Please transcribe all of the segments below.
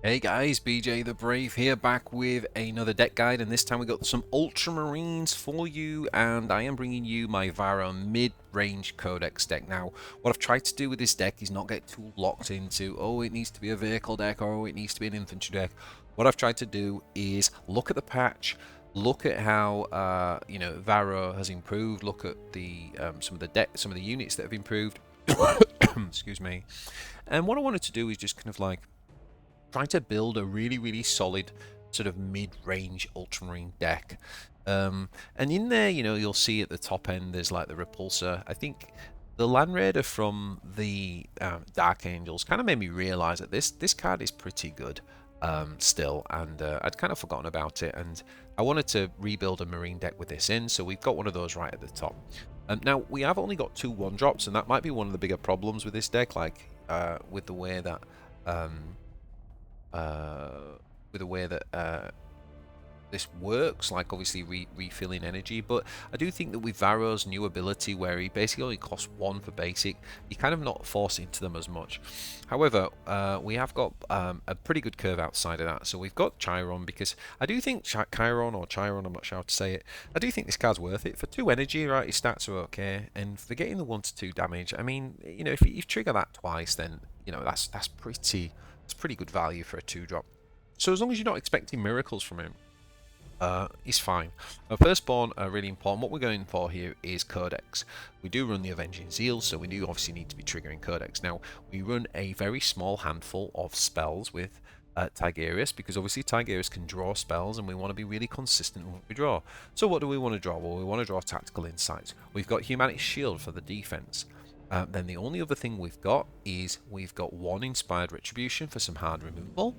Hey guys, BJ the Brave here, back with another deck guide, and this time we got some Ultramarines for you, and I am bringing you my Varro Midrange Codex deck. Now, what I've tried to do with this deck is not get too locked into, oh, it needs to be a vehicle deck, or oh, it needs to be an infantry deck. What I've tried to do is look at the patch, look at how Varro has improved, look at the some of the units that have improved. Excuse me. And what I wanted to do is just kind of like trying to build a really solid sort of mid-range Ultramarine deck. And in there, you'll see at the top end there's like the Repulsor. I think the Land Raider from the Dark Angels kind of made me realize that this card is pretty good still, and I'd kind of forgotten about it, and I wanted to rebuild a Marine deck with this in, so we've got one of those right at the top. Now, we have only got 2 1-drops, and that might be one of the bigger problems with this deck, like with the way that this works, like obviously refilling energy. But I do think that with Varro's new ability, where he basically only costs 1 for basic, you kind of not force into them as much. However, we have got a pretty good curve outside of that. So we've got Chairon, because I do think Chairon, I'm not sure how to say it, I do think this card's worth it. For 2 energy, right, his stats are okay, and for getting the 1 to 2 damage, I mean, if you trigger that twice, then that's pretty good value for a 2-drop. So as long as you're not expecting miracles from him, he's fine. Firstborn are really important. What we're going for here is Codex. We do run the Avenging Zeal, so we do obviously need to be triggering Codex. Now, we run a very small handful of spells with Tigurius, because obviously Tigurius can draw spells, and we want to be really consistent with what we draw. So what do we want to draw? Well, we want to draw Tactical Insights. We've got Humanity's Shield for the defense. Then the only other thing we've got is we've got 1 Inspired Retribution for some hard removal,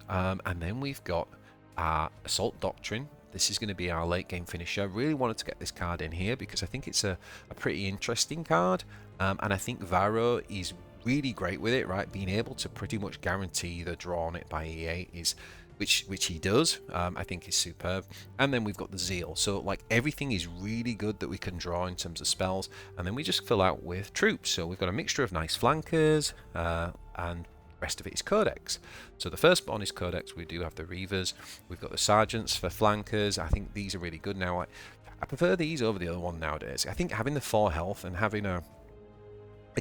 and then we've got our Assault Doctrine. This is going to be our late game finisher. Really wanted to get this card in here because I think it's a pretty interesting card, and I think Varro is really great with it, right? Being able to pretty much guarantee the draw on it by E8 is, which he does, I think is superb. And then we've got the Zeal, so like everything is really good that we can draw in terms of spells, and then we just fill out with troops. So we've got a mixture of nice flankers, and rest of it is Codex. So the Firstborn is Codex. We do have the Reivers. We've got the Sergeants for flankers. I think these are really good now. I prefer these over the other one nowadays. I think having the 4 health and having a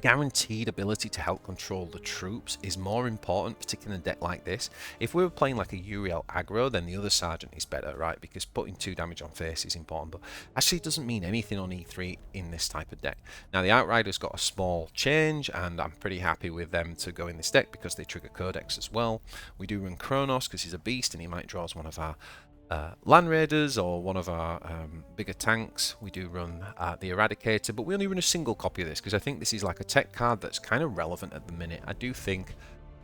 guaranteed ability to help control the troops is more important, particularly in a deck like this. If we were playing like a Uriel aggro, then the other Sergeant is better, right? Because putting 2 damage on face is important, but actually it doesn't mean anything on E3 in this type of deck. Now, the Outrider's got a small change, and I'm pretty happy with them to go in this deck because they trigger Codex as well. We do run Chronos because he's a beast, and he might draw as one of our Land Raiders or one of our bigger tanks. We do run the Eradicator, but we only run a single copy of this because I think this is like a tech card that's kind of relevant at the minute. I do think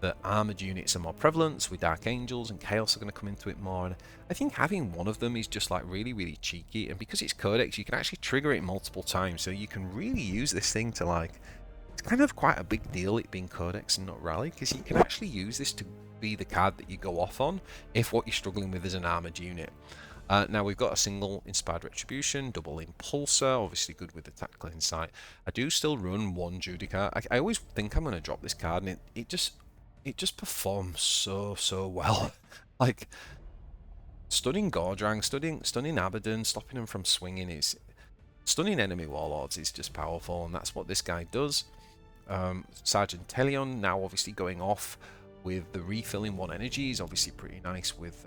that armored units are more prevalent with Dark Angels, and Chaos are going to come into it more, and I think having one of them is just like really cheeky, and because it's Codex, you can actually trigger it multiple times, so you can really use this thing to like, it's kind of quite a big deal it being Codex and not Rally, because you can actually use this to be the card that you go off on if what you're struggling with is an armored unit. Now we've got a single Inspired Retribution, double Impulsor, obviously good with the Tactical Insight. I do still run 1 Judiciar. I always think I'm going to drop this card, and it just performs so well. Like stunning Gordrang, stunning Abaddon, stopping them from swinging is stunning enemy warlords is just powerful, and that's what this guy does. Sergeant Telion now obviously going off with the refilling 1 energy is obviously pretty nice with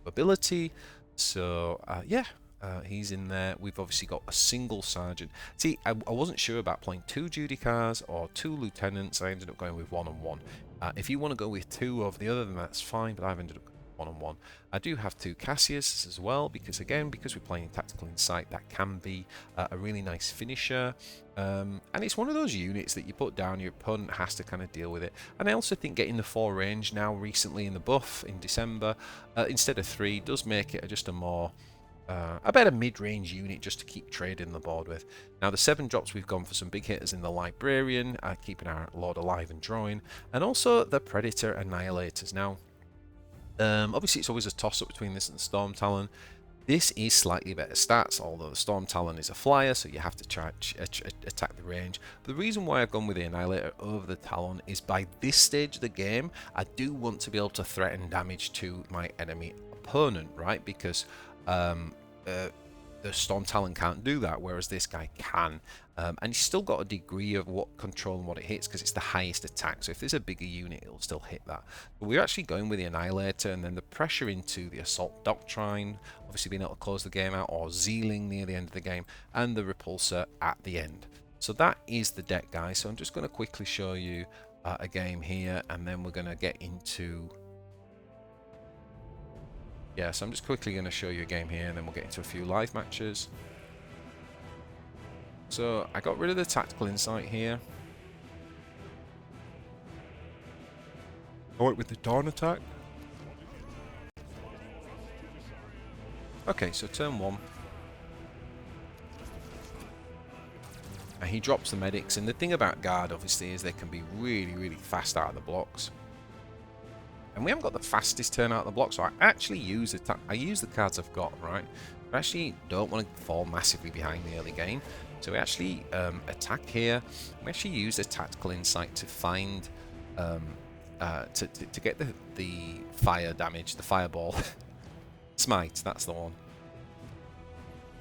ability. So yeah, he's in there. We've obviously got a single Sergeant. See, I wasn't sure about playing 2 Judicars or 2 Lieutenants. I ended up going with 1 and 1. If you want to go with 2 of the other, then that's fine, but I've ended up 1 and 1. I do have 2 Calsius as well, because again, because we're playing Tactical Insight, that can be a really nice finisher. And it's one of those units that you put down, your opponent has to kind of deal with it. And I also think getting the 4 range now recently in the buff in December, instead of 3, does make it just a better mid-range unit just to keep trading the board with. Now the 7 drops, we've gone for some big hitters in the Librarian, keeping our Lord alive and drawing, and also the Predator Annihilators. Now obviously it's always a toss-up between this and the Storm Talon. This is slightly better stats, although the Storm Talon is a flyer, so you have to try attack the range. But the reason why I've gone with the Annihilator over the Talon is by this stage of the game, I do want to be able to threaten damage to my enemy opponent, right? Because the Storm Talon can't do that, whereas this guy can. And he's still got a degree of what control and what it hits because it's the highest attack. So if there's a bigger unit, it'll still hit that. But we're actually going with the Annihilator, and then the pressure into the Assault Doctrine, obviously being able to close the game out, or Zealing near the end of the game, and the Repulsor at the end. So that is the deck, guys. So I'm just going to quickly show you a game here, and then we're going to get into... Yeah, so I'm just quickly going to show you a game here, and then we'll get into a few live matches. So I got rid of the Tactical Insight here. I went with the Dawn Attack. Okay, so turn 1. And he drops the medics, and the thing about Guard, obviously, is they can be really, really fast out of the blocks. And we haven't got the fastest turn out of the block, so I actually use the cards I've got, right? I actually don't want to fall massively behind the early game. So we actually attack here. We actually use a Tactical Insight to find, to get the fire damage, the fireball. Smite, that's the one.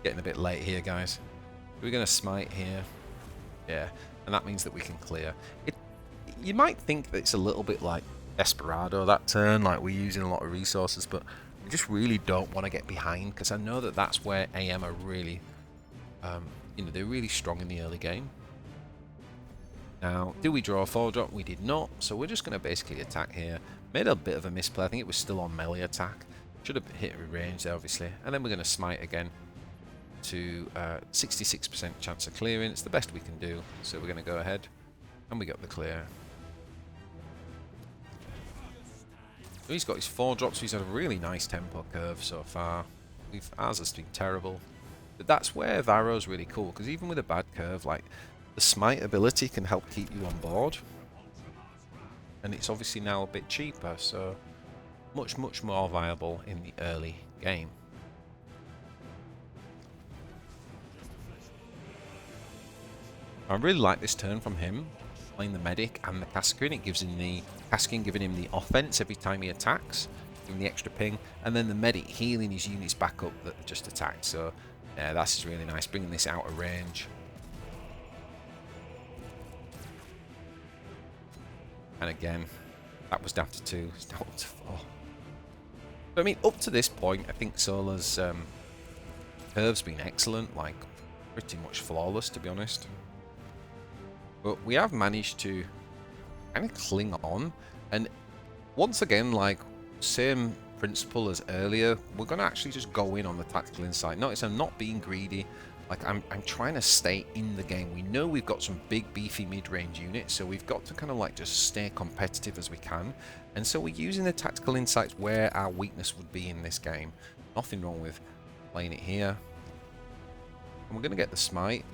Getting a bit late here, guys. We're going to smite here. Yeah, and that means that we can clear. You might think that it's a little bit like Desperado that turn, like we're using a lot of resources, but I just really don't want to get behind because I know that that's where AM are really, you know, they're really strong in the early game. Now, did we draw a 4-drop? We did not, so we're just going to basically attack here. Made a bit of a misplay. I think it was still on melee attack. Should have hit a range there, obviously. And then we're going to smite again to 66% chance of clearing. It's the best we can do, so we're going to go ahead and we got the clear. So he's got his 4-drops, so he's had a really nice tempo curve so far. Ours has been terrible. But that's where Varro's really cool, because even with a bad curve, like, the smite ability can help keep you on board. And it's obviously now a bit cheaper, so much, much more viable in the early game. I really like this turn from him, playing the medic and the Kaskin. It gives him the Kaskin giving him the offense every time he attacks, giving the extra ping, and then the medic healing his units back up that just attacked. So yeah, that's really nice, bringing this out of range. And again, that was down to 2, it's down to 4. But I mean, up to this point, I think Sola's curve's been excellent, like pretty much flawless, to be honest. But we have managed to kind of cling on, and once again, like same principle as earlier, we're going to actually just go in on the Tactical Insight. Notice I'm not being greedy. Like I'm trying to stay in the game. We know we've got some big beefy mid-range units, so we've got to kind of like just stay competitive as we can. And so we're using the Tactical Insights where our weakness would be in this game. Nothing wrong with playing it here. And we're going to get the smite.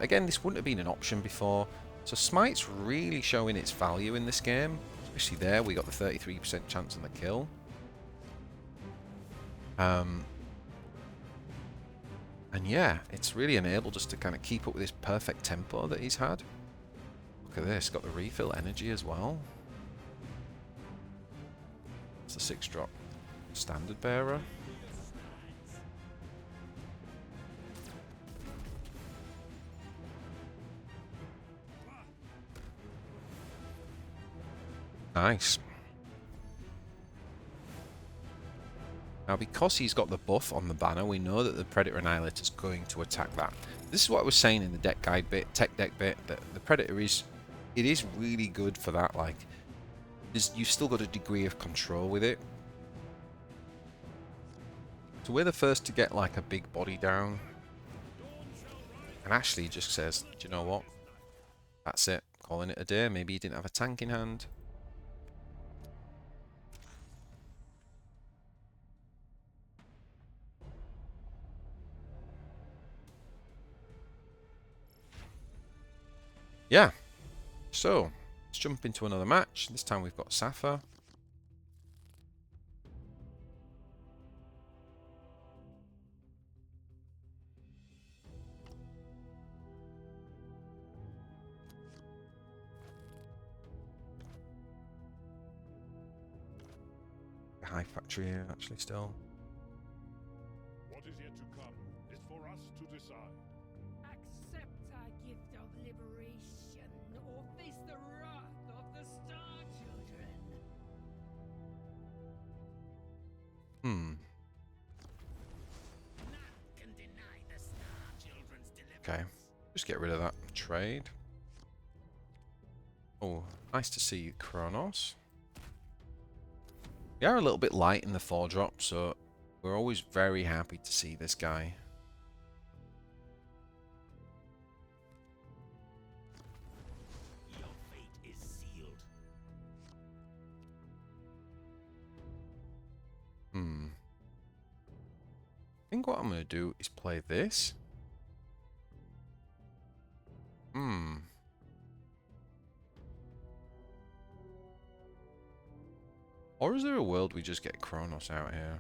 Again, this wouldn't have been an option before. So smite's really showing its value in this game. Especially there, we got the 33% chance on the kill. And yeah, it's really enabled us to kind of keep up with this perfect tempo that he's had. Look at this, got the refill energy as well. It's a 6-drop standard bearer. Nice. Now, because he's got the buff on the banner, we know that the Predator Annihilator is going to attack that. This is what I was saying in the deck guide bit, tech deck bit, that the Predator is really good for that. Like, you've still got a degree of control with it. So we're the first to get like a big body down. And Ashley just says, do you know what? That's it. Calling it a day. Maybe he didn't have a tank in hand. Yeah, so let's jump into another match. This time we've got Saffa. high factory here, actually, still. What is yet to come is for us to decide. Accept our gift of liberation, or face the wrath of the Star Children. None can deny the Star Children's deliverance. Okay, just get rid of that trade. Oh, nice to see you, Chronos. We are a little bit light in the 4-drop, so we're always very happy to see this guy. Your fate is sealed. I think what I'm going to do is play this. Or is there a world we just get Chronos out here?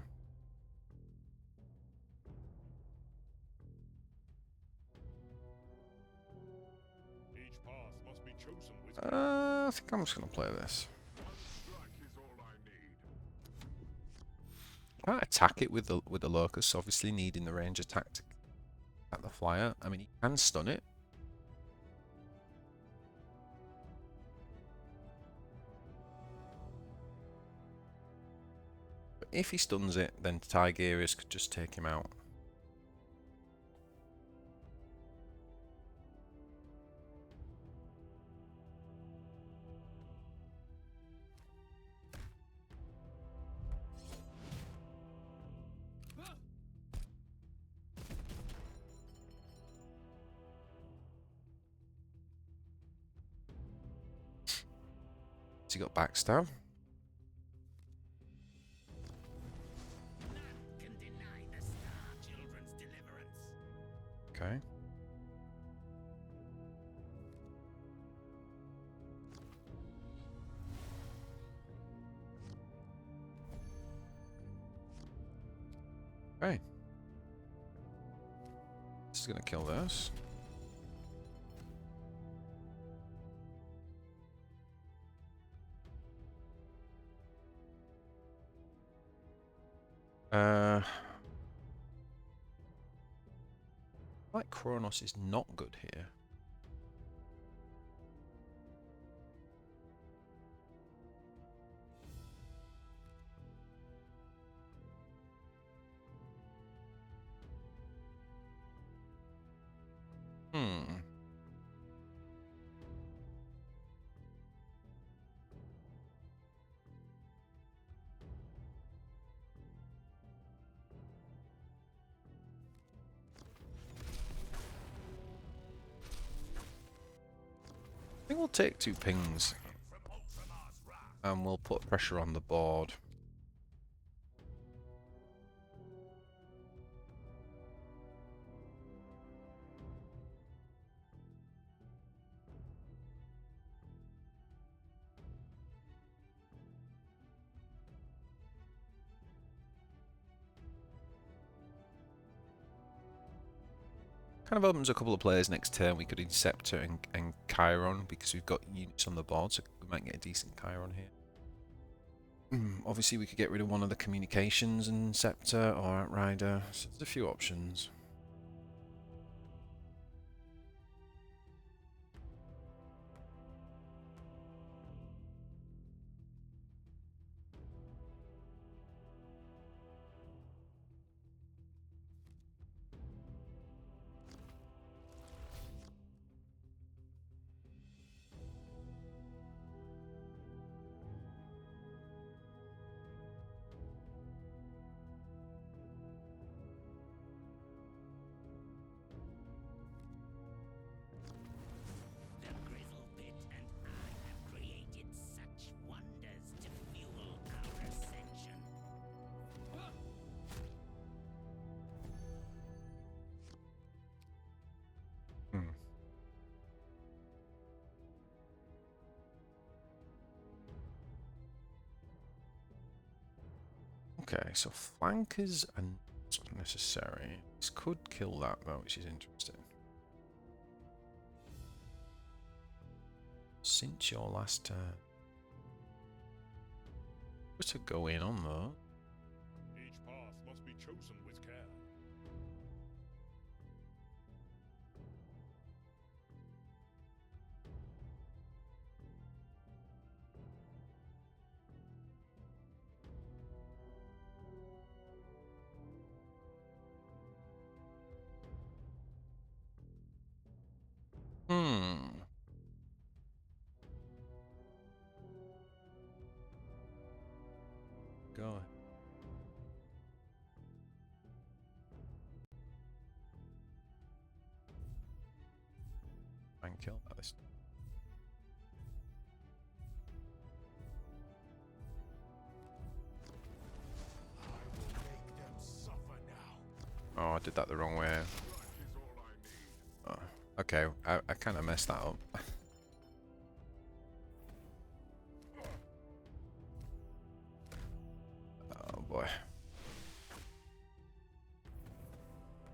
Each path must be chosen with I think I'm just going to play this. Can't attack it with the Locust, obviously needing the range attack to attack the flyer. I mean, he can stun it. But if he stuns it, then Tigurius could just take him out. Has he got backstab? None can deny the Star Children's deliverance. Okay. Okay. This is gonna kill this. Like Chronos is not good here. I think we'll take 2 pings and we'll put pressure on the board. Kind of opens a couple of players next turn. We could Inceptor and Chairon because we've got units on the board, so we might get a decent Chairon here. Obviously, we could get rid of one of the communications and Inceptor or Outrider. So there's a few options. The Grizzle Pit and I have created such wonders to fuel our ascension. Okay, so flankers are not necessary. This could kill that though, which is interesting. Since your last turn. Just to go in on though. Each path must be chosen with care. Hmm. Go. I can kill that this. I will make them suffer now. Oh, I did that the wrong way. That is all I need. Oh, okay, I kind of messed that up. Oh boy.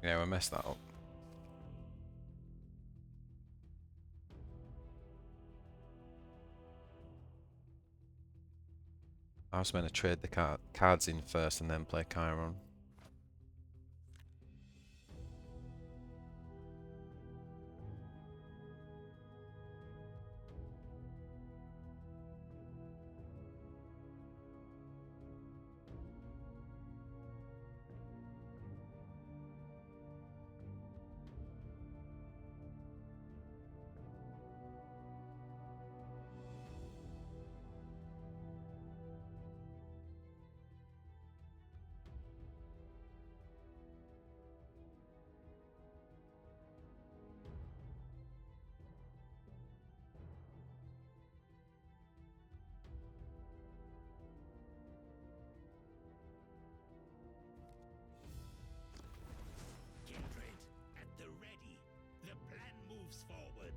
Yeah, we messed that up. I was meant to trade the cards in first and then play Chairon. Kindred, at the ready. The plan moves forward.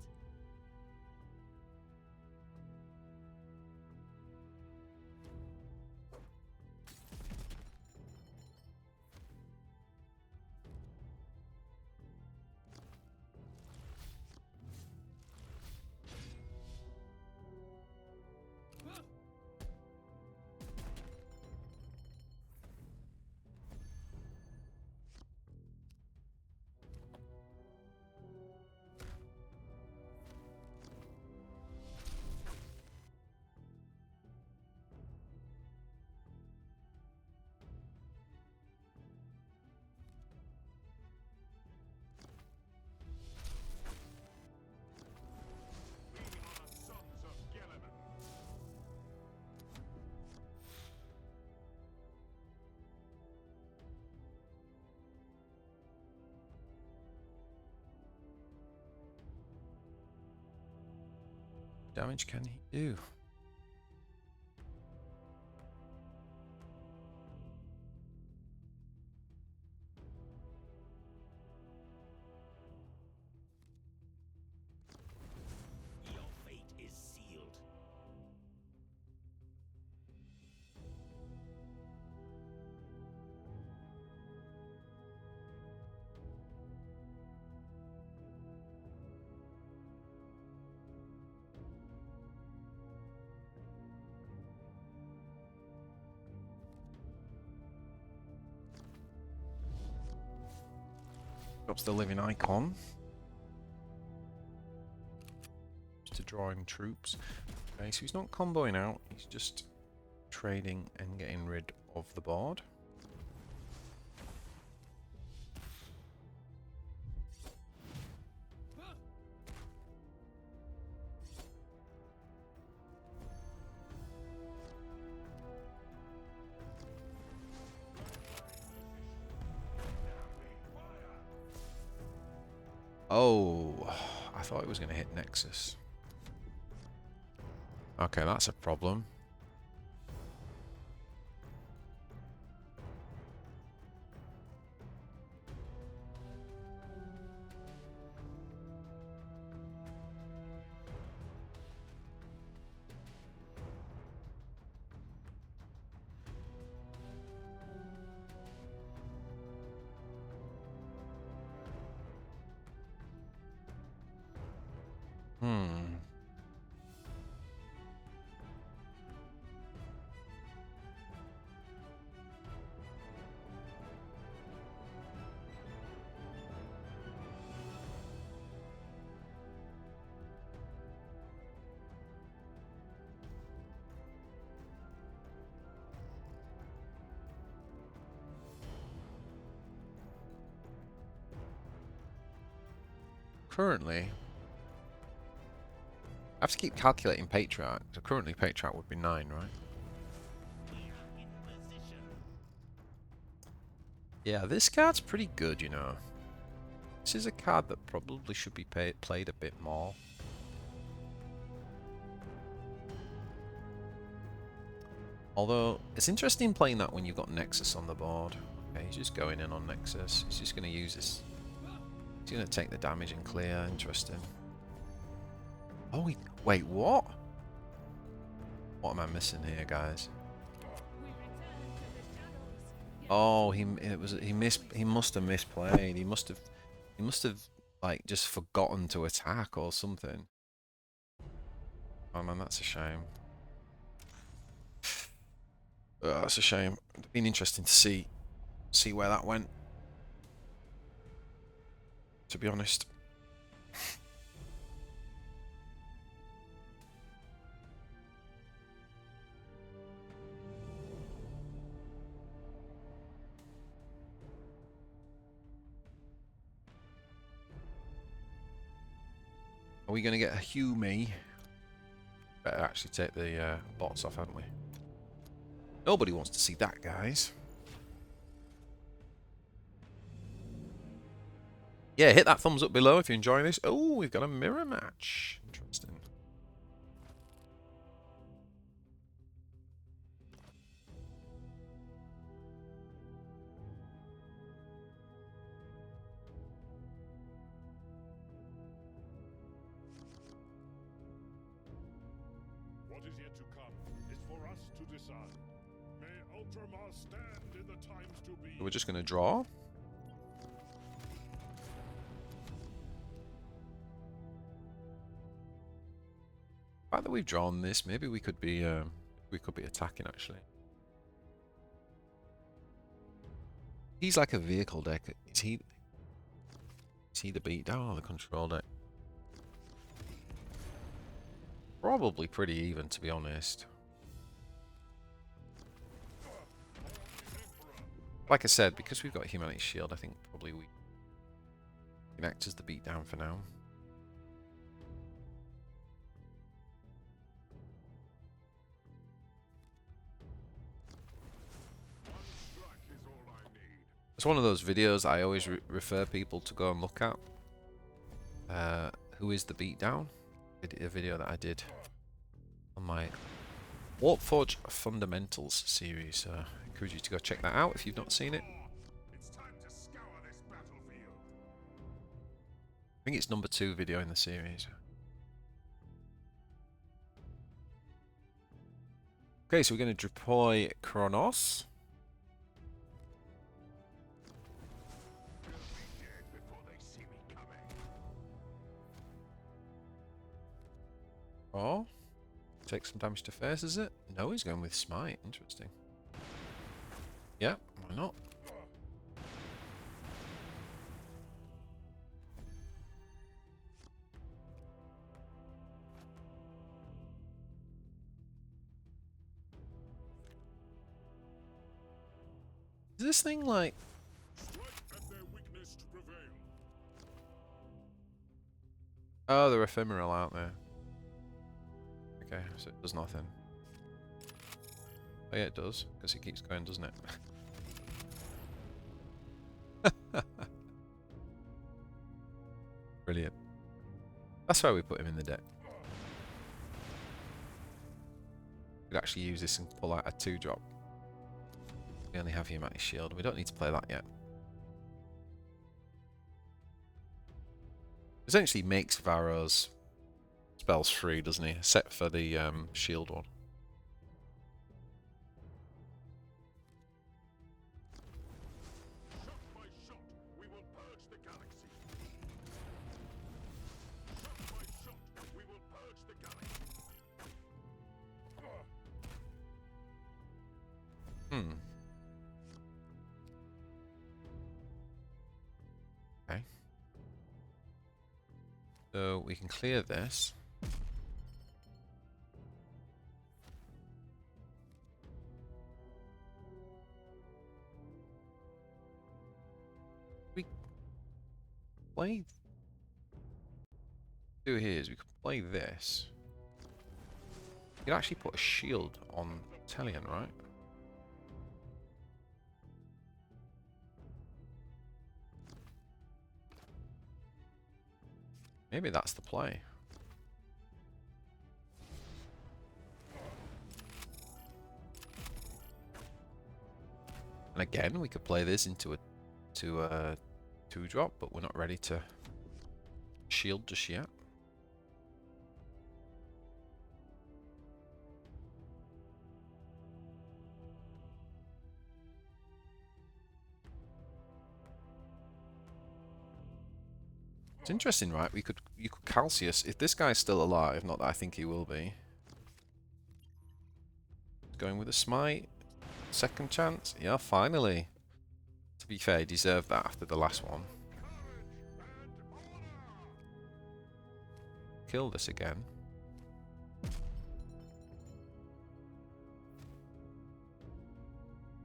We are sons of Gilliman. Damage can he do? Your fate is sealed. Drops the living icon. Just to draw in troops. Okay, so he's not comboing out, he's just trading and getting rid of the board. Oh, I thought it was going to hit Nexus. Okay, that's a problem. currently, I have to keep calculating Patriarch. So currently Patriarch would be 9, right? We are in position. Yeah, this card's pretty good, you know. This is a card that probably should be played a bit more. Although, it's interesting playing that when you've got Nexus on the board. Okay, he's just going in on Nexus. He's just going to use this. He's going to take the damage and clear. Interesting. Oh, wait, what? What am I missing here, guys? We return to the shadows. Oh, he must have misplayed. He must have like just forgotten to attack or something. Oh man, that's a shame. That's a shame. It'd been interesting to see where that went. To be honest. Are we going to get a Hume? Better actually take the bots off, haven't we? Nobody wants to see that, guys. Yeah, hit that thumbs up below if you're enjoying this. Oh, we've got a mirror match. Interesting. What is yet to come is for us to decide. May Ultramar stand in the times to be. We're just going to draw. The fact that we've drawn this, maybe we could be attacking actually. He's like a vehicle deck. Is he the beatdown or the control deck? Probably pretty even, to be honest. Like I said, because we've got Humanity Shield, I think probably we can act as the beatdown for now. It's one of those videos I always refer people to go and look at. Who is the beatdown? A video that I did on my Warpforge Fundamentals series. So I encourage you to go check that out if you've not seen it. It's time to scour this battlefield. I think it's number 2 video in the series. Okay, so we're going to deploy Chronos. Oh, take some damage to face, is it? No, he's going with Smite. Interesting. Yeah, why not? Is this thing like... Strike at their weakness to prevail. Oh, they're ephemeral out there. Okay, so it does nothing. Oh yeah, it does, because it keeps going, doesn't it? Brilliant. That's why we put him in the deck. We could actually use this and pull out a 2-drop. We only have Humanity Shield. We don't need to play that yet. Essentially makes Varro's spells free, doesn't he? Except for the shield one. Shot by shot, we will purge the galaxy. Shot by shot, we will purge the galaxy. Okay. So we can clear this. We play. Do here is we could play this. You could actually put a shield on Telion, right? Maybe that's the play. And again, we could play this into a 2-drop, but we're not ready to shield just yet. It's interesting, right? You could Calsius if this guy's still alive. Not that I think he will be. Going with a smite, second chance. Yeah, finally. To be fair, he deserved that after the last one. Kill this again.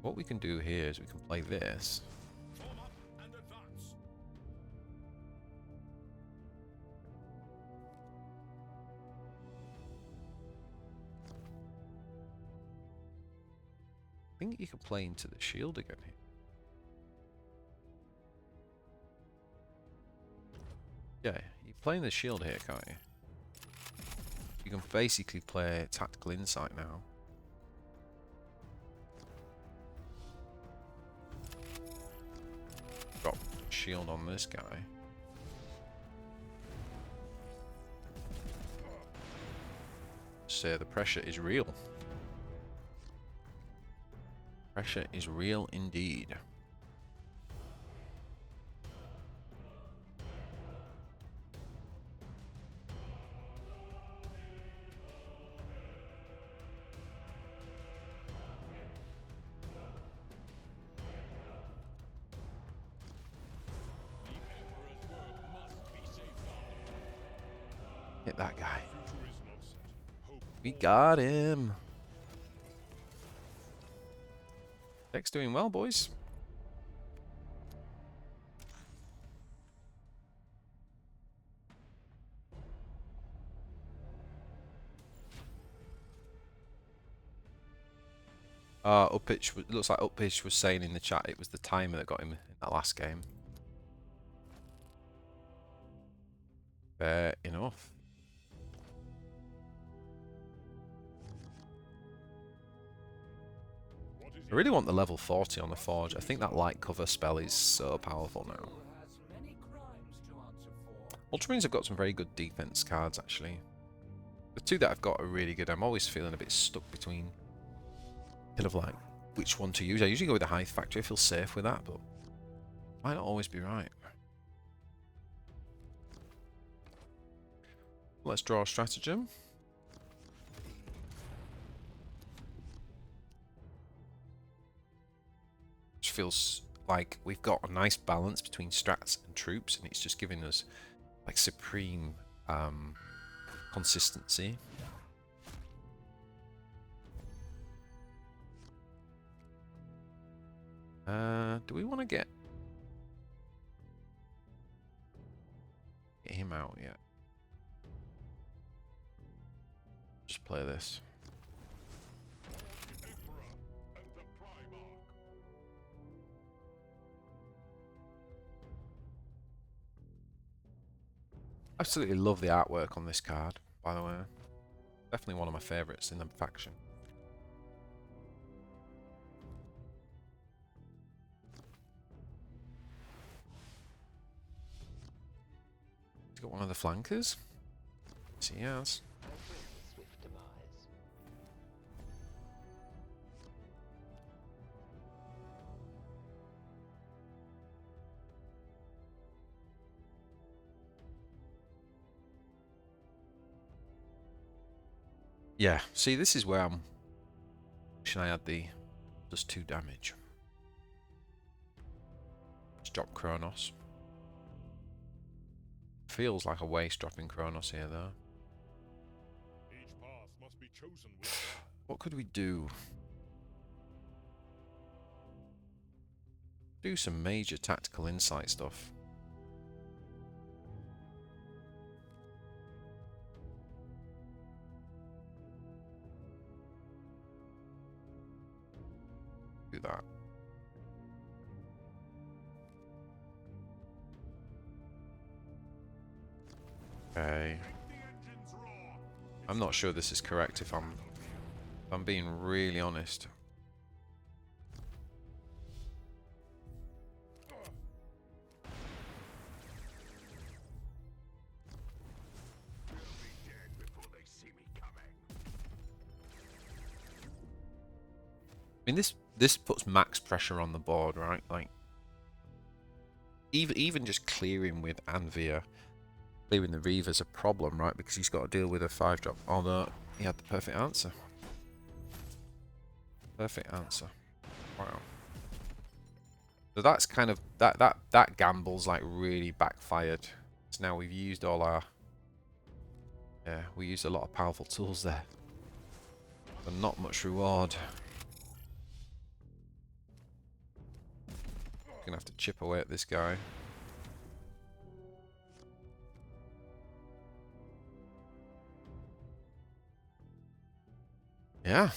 What we can do here is we can play this. Form up and advance. I think you can play into the shield again here. Yeah, you're playing the shield here, can't you? You can basically play Tactical Insight now. Drop shield on this guy. So the pressure is real. Pressure is real indeed. Hit that guy. Future is not set. Hope We got him. Deck's doing well, boys. Uppitch, it looks like Uppitch was saying in the chat it was the timer that got him in that last game. Fair enough. what is I really want the level 40 on the Forge. I think that light cover spell is so powerful now. Ultramarines have got some very good defense cards, actually. The two that I've got are really good. I'm always feeling a bit stuck between kind of like which one to use. I usually go with the Hive Factory. I feel safe with that, but might not always be right. Let's draw a stratagem. Which feels like we've got a nice balance between strats and troops, and it's just giving us like supreme consistency. Do we want to get him out yet? Just play this. the Emperor and the Primarch? Absolutely love the artwork on this card, by the way. Definitely one of my favourites in the faction. He's got one of the flankers. Yes, he has. Yeah, see, this is where I'm wishing I had the just 2 damage. Just drop Chronos. Feels like a waste dropping Chronos here, though. Each path must be chosen with What could we do? Do some major tactical insight stuff. that. Okay. I'm not sure this is correct if I'm being really honest. I mean, this puts max pressure on the board, right? Like, even just clearing with Anvir, clearing the Reiver's a problem, right? Because he's got to deal with a 5-drop. Although he had the perfect answer. Perfect answer. Wow. So that's kind of that gamble's like really backfired. So now we've used all our we used a lot of powerful tools there, but not much reward. Gonna have to chip away at this guy. Yeah,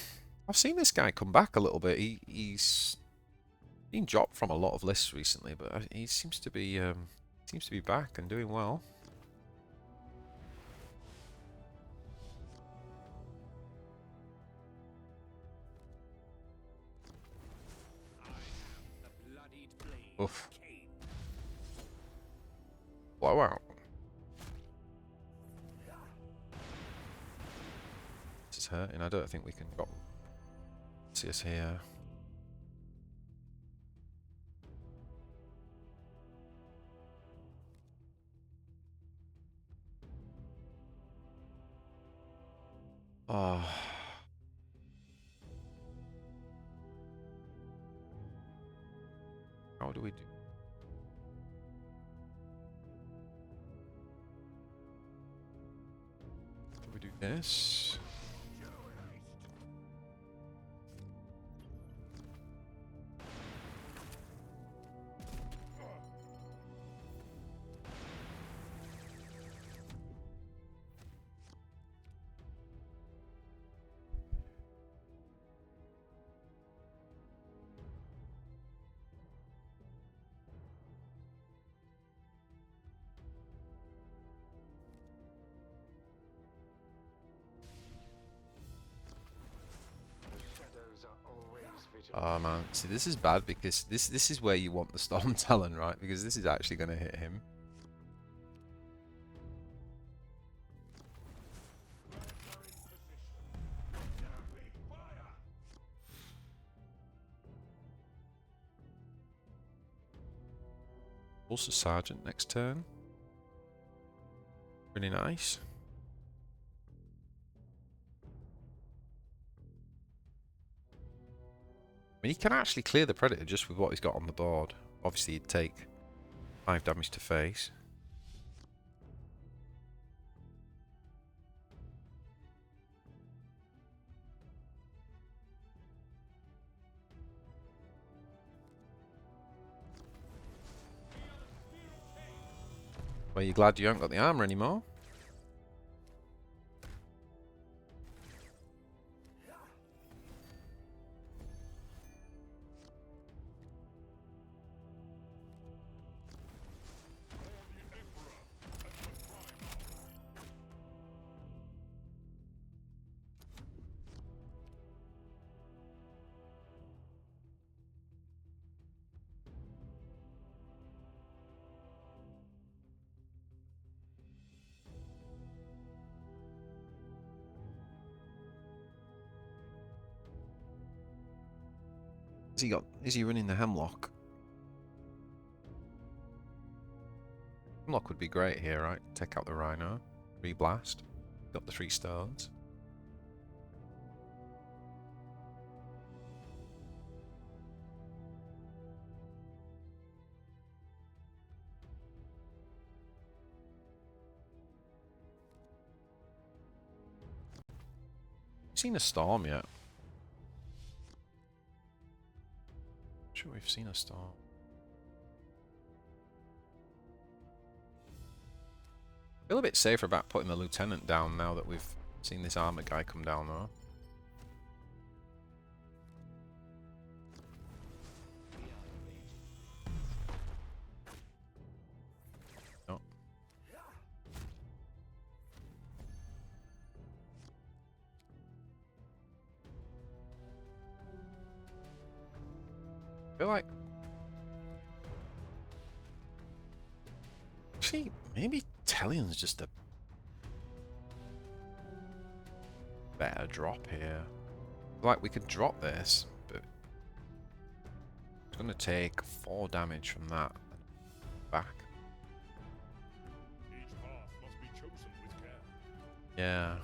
I've seen this guy come back a little bit. He's been dropped from a lot of lists recently, but he seems to be back and doing well. Oof. Blowout. This is hurting. I don't think we can drop Calsius here. Oh. How do we do? Do we do this? Oh man, see this is bad because this is where you want the Storm Talon, right? Because this is actually going to hit him. Also Sergeant next turn. Really nice. I mean, he can actually clear the Predator just with what he's got on the board. Obviously, he'd take 5 damage to face. Well, you glad you haven't got the armor anymore? Is he running the Hemlock? Hemlock would be great here, right? Take out the Rhino, reblast. Got the 3 stones. Seen a storm yet? Sure, we've seen a storm. Feel a bit safer about putting the Lieutenant down now that we've seen this armor guy come down though. feel like... Actually, maybe Telion's just a better drop here. Like, we could drop this, but it's going to take 4 damage from that back. Each path must be chosen with care. Yeah.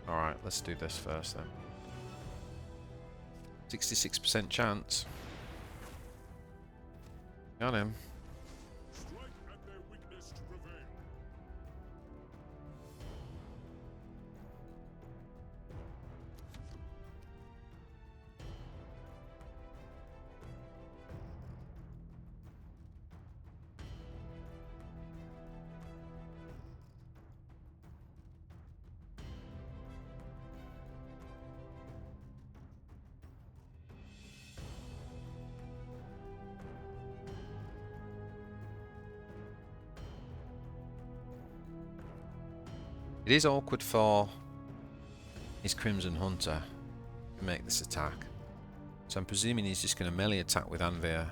Alright, let's do this first then. 66% chance. Got him. Strike at their weakness to prevail. It is awkward for his Crimson Hunter to make this attack. So I'm presuming he's just going to melee attack with Anvir.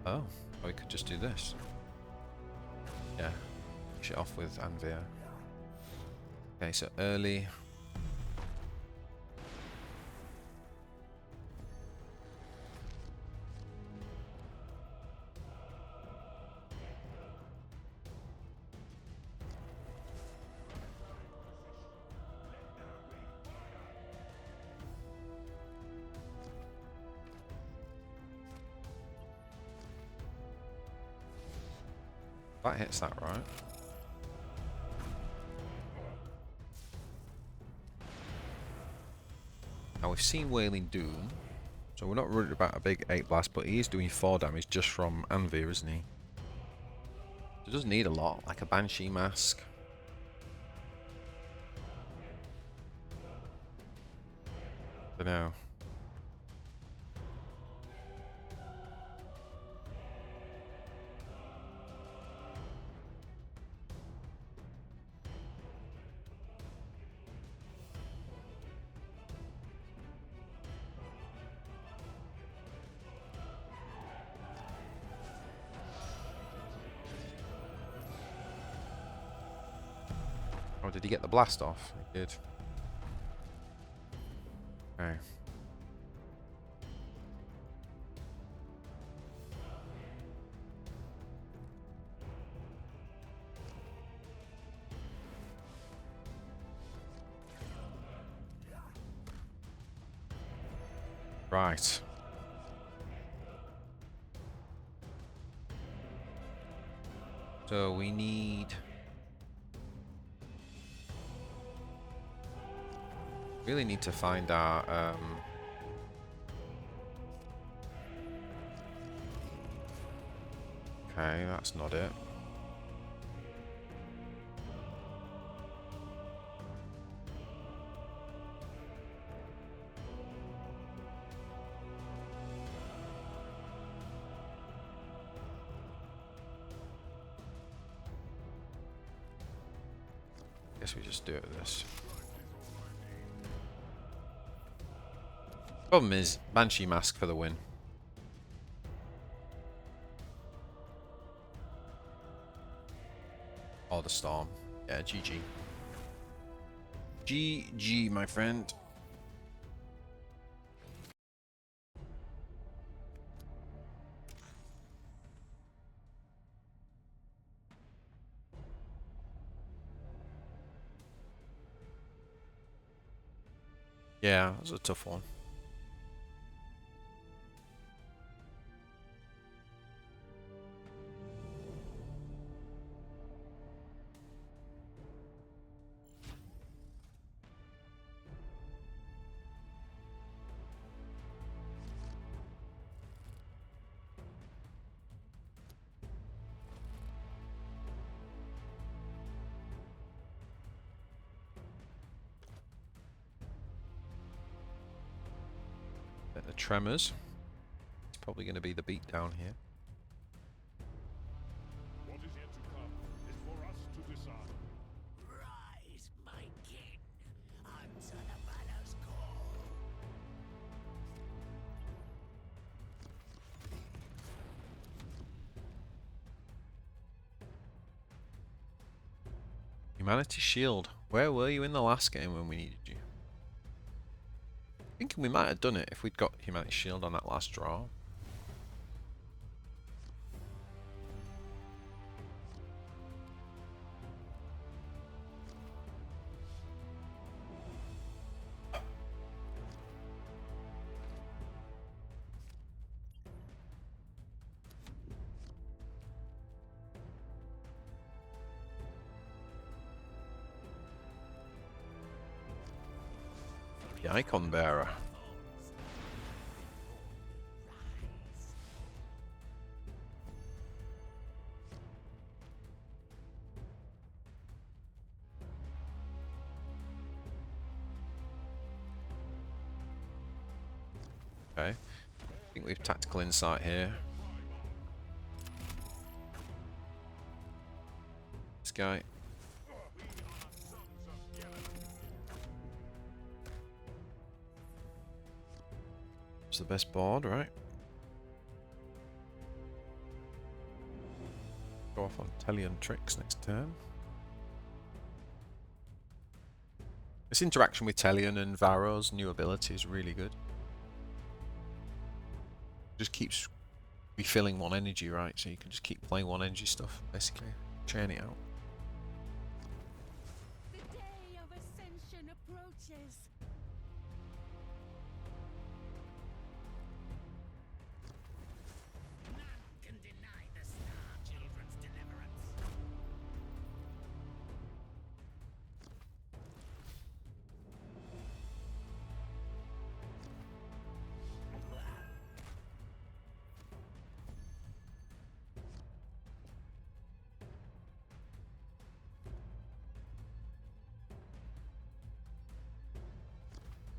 Oh, or he could just do this. Yeah, push it off with Anvir. Okay, so early. That hits that, right? Now we've seen Wailing Doom, so we're not worried about a big 8 blast, but he is doing 4 damage just from Anvir, isn't he? He doesn't need a lot, like a Banshee Mask. I don't know. Oh, did he get the blast off? He did. Okay. Right. So we need... really need to find our okay, that's not it. Guess we just do it with this. Problem is, Banshee Mask for the win. Oh, the Storm. Yeah, GG. GG, my friend. Yeah, that was a tough one. The Tremors. It's probably going to be the beatdown here. What is yet to come is for us to decide. Rise, my king, answer the banner's call. Humanity Shield. Where were you in the last game when we needed you? Thinking we might have done it if we'd got Humanity Shield on that last draw. The Icon Bearer. Okay, I think we have tactical insight here. This guy. It's the best board, right? Go off on Telion tricks next turn. This interaction with Telion and Varro's new ability is really good. Just keeps refilling one energy, right? So you can just keep playing one energy stuff, basically. Churn it out. The day of ascension approaches. None can deny the Star Children's deliverance.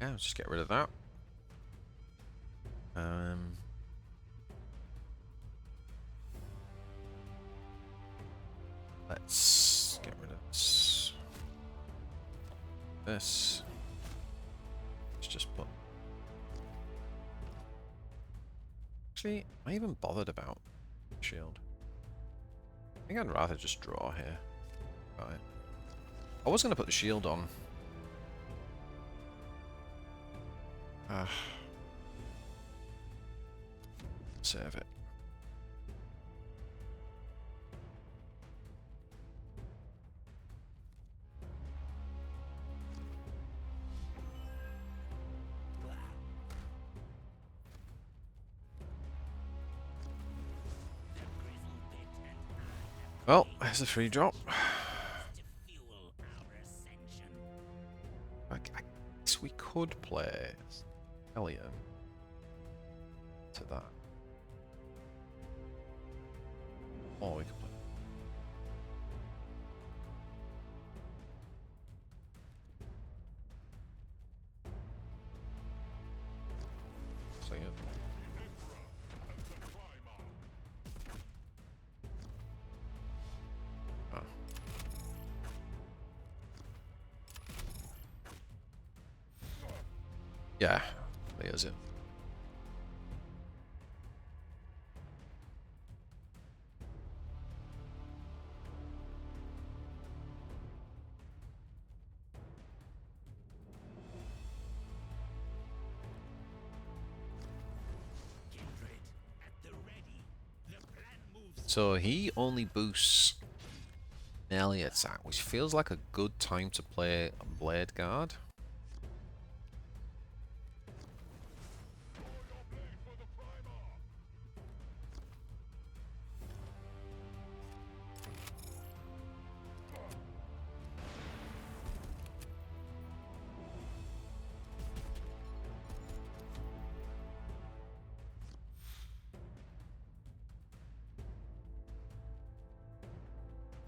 Yeah, let's just get rid of that. Let's get rid of this. Let's just put. Actually, am I even bothered about shield? I think I'd rather just draw here. Right. I was going to put the shield on. Save it. Well, there's a free drop. To fuel our ascension. I guess we could play Telion to that. Or we could play. So yeah. Ah. Yeah, there's it. Kindred at the ready. The plan moves. So he only boosts melee attack, which feels like a good time to play a Bladeguard.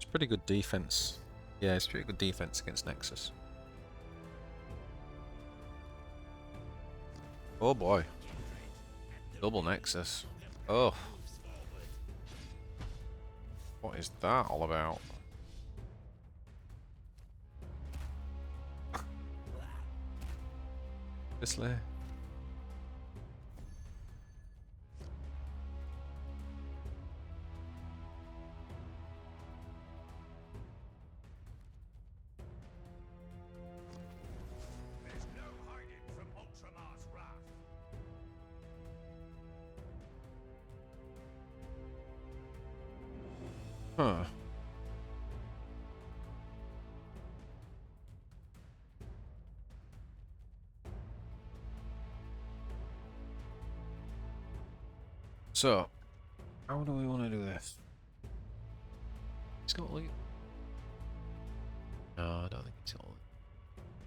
Pretty good defense. Yeah, it's pretty good defense against Nexus. Oh boy. Double Nexus. Oh. What is that all about? Seriously? Huh. So, how do we want to do this? He's got lead. No, I don't think he's got lead.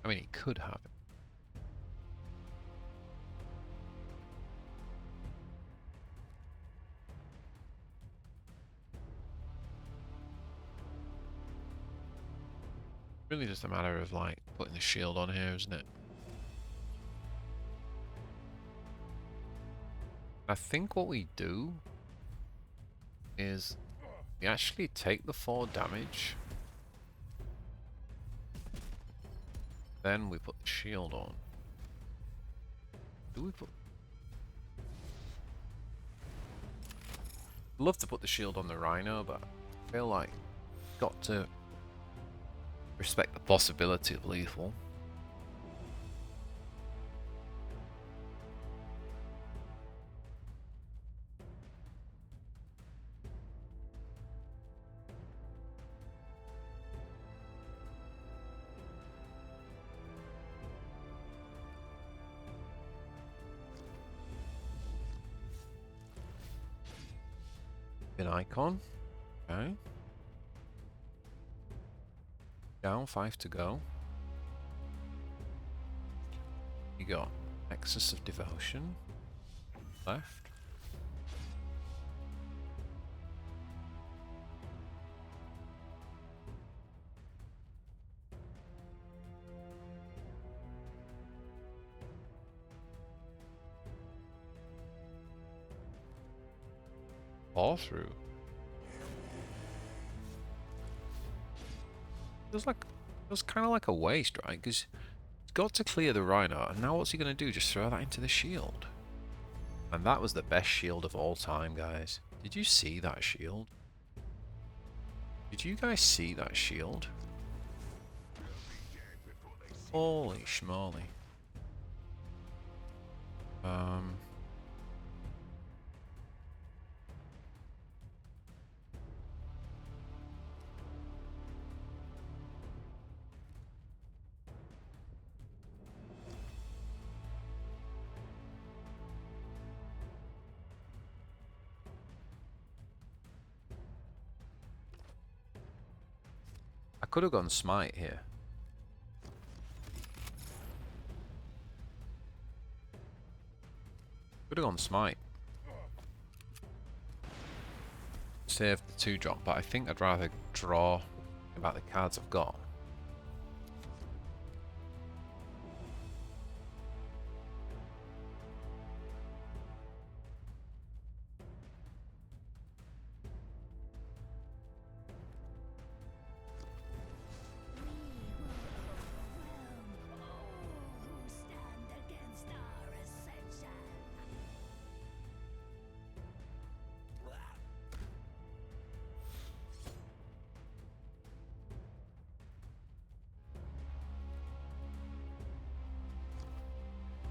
I mean, he could have it. Really just a matter of like putting the shield on here, isn't it? I think what we do is we actually take the 4 damage, then we put the shield on. Do we put... I'd love to put the shield on the Rhino, but I feel like got to respect the possibility of lethal. An icon. Okay. Down, 5 to go. You got Nexus of Devotion left. All through. Feels kind of like a waste, right? Because he's got to clear the Rhino, and now what's he going to do? Just throw that into the shield. And that was the best shield of all time, guys. Did you see that shield? Did you guys see that shield? Holy schmoly. I could have gone smite here. Could have gone smite. Save the 2-drop, but I think I'd rather draw about the cards I've got.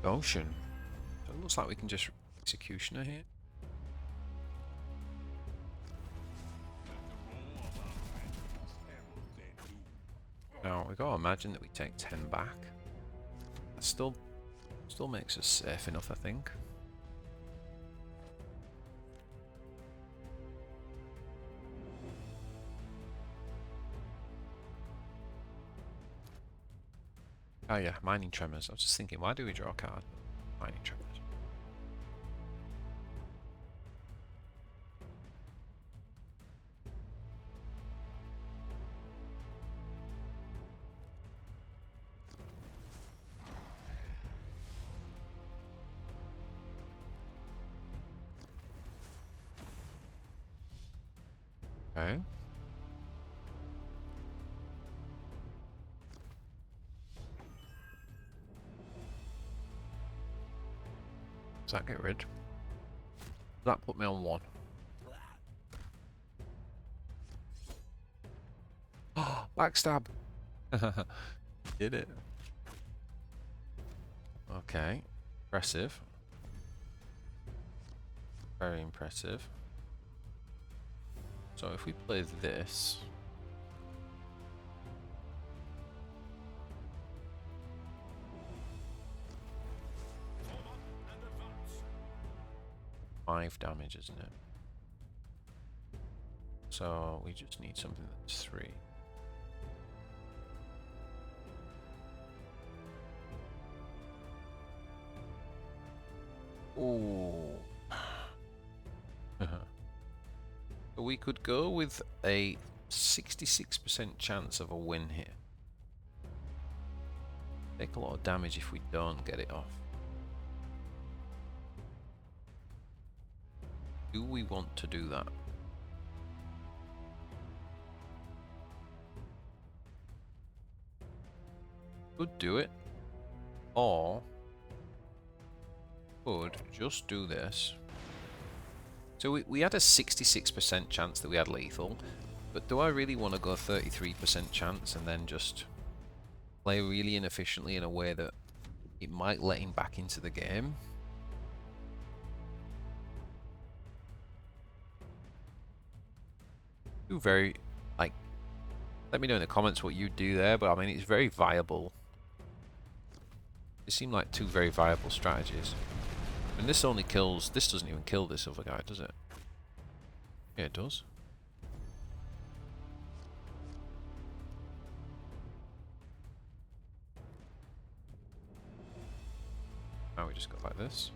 Ocean. So it looks like we can just Executioner here. Now we gotta imagine that we take 10 back. That still makes us safe enough, I think. Oh yeah, Mining Tremors. I was just thinking, why do we draw a card? Mining Tremors. Okay. Does that get rid? Does that put me on 1? Oh, backstab! Did it. Okay. Impressive. Very impressive. So if we play this, Form up and advance. 5 damage, isn't it? So we just need something that's 3. Ooh. So we could go with a 66% chance of a win here. Take a lot of damage if we don't get it off. Do we want to do that? Could do it, or could just do this. So we had a 66% chance that we had lethal, but do I really want to go 33% chance and then just play really inefficiently in a way that it might let him back into the game? Very, like, let me know in the comments what you do there, but I mean, it's very viable. It seemed like 2 very viable strategies. And this only kills, this doesn't even kill this other guy, does it? Yeah, it does. Now we just go like this.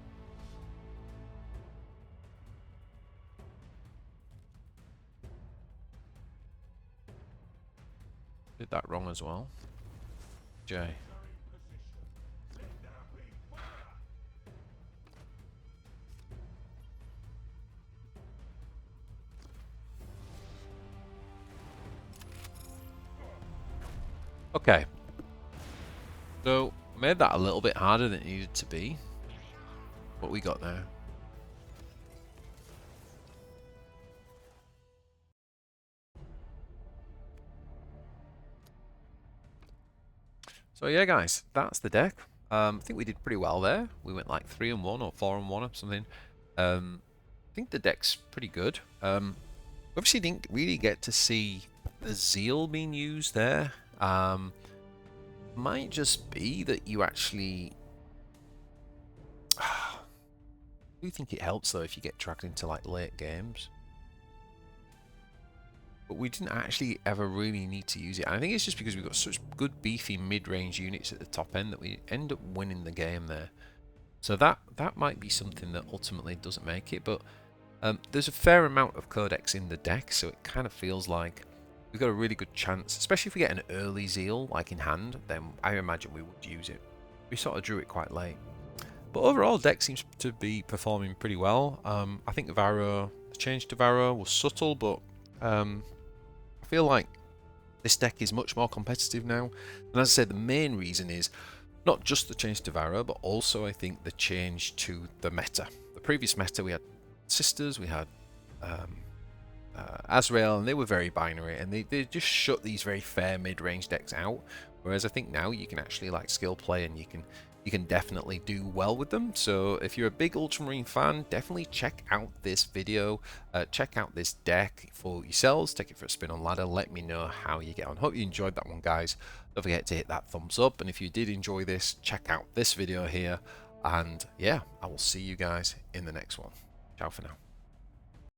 Did that wrong as well. J. Okay. So, made that a little bit harder than it needed to be. What we got there? So yeah, guys, that's the deck. I think we did pretty well there. We went like 3-1 or 4-1 or something. I think the deck's pretty good. Obviously didn't really get to see the Zeal being used there. Might just be that you actually... I do think it helps though if you get dragged into like late games. But we didn't actually ever really need to use it. And I think it's just because we've got such good beefy mid-range units at the top end that we end up winning the game there. So that might be something that ultimately doesn't make it. But there's a fair amount of Codex in the deck, so it kind of feels like we've got a really good chance, especially if we get an early Zeal like in hand, then I imagine we would use it. We sort of drew it quite late. But overall, deck seems to be performing pretty well. I think the change to Varro was subtle, but I feel like this deck is much more competitive now. And as I said, the main reason is not just the change to Varro, but also I think the change to the meta. The previous meta, we had Sisters, we had Azrael, and they were very binary, and they just shut these very fair mid-range decks out. Whereas I think now you can actually like skill play, and you can definitely do well with them. So if you're a big Ultramarine fan, definitely check out this video, check out this deck for yourselves, take it for a spin on ladder, let me know how you get on. Hope you enjoyed that one, guys. Don't forget to hit that thumbs up, and if you did enjoy this, check out this video here, and yeah, I will see you guys in the next one. Ciao for now.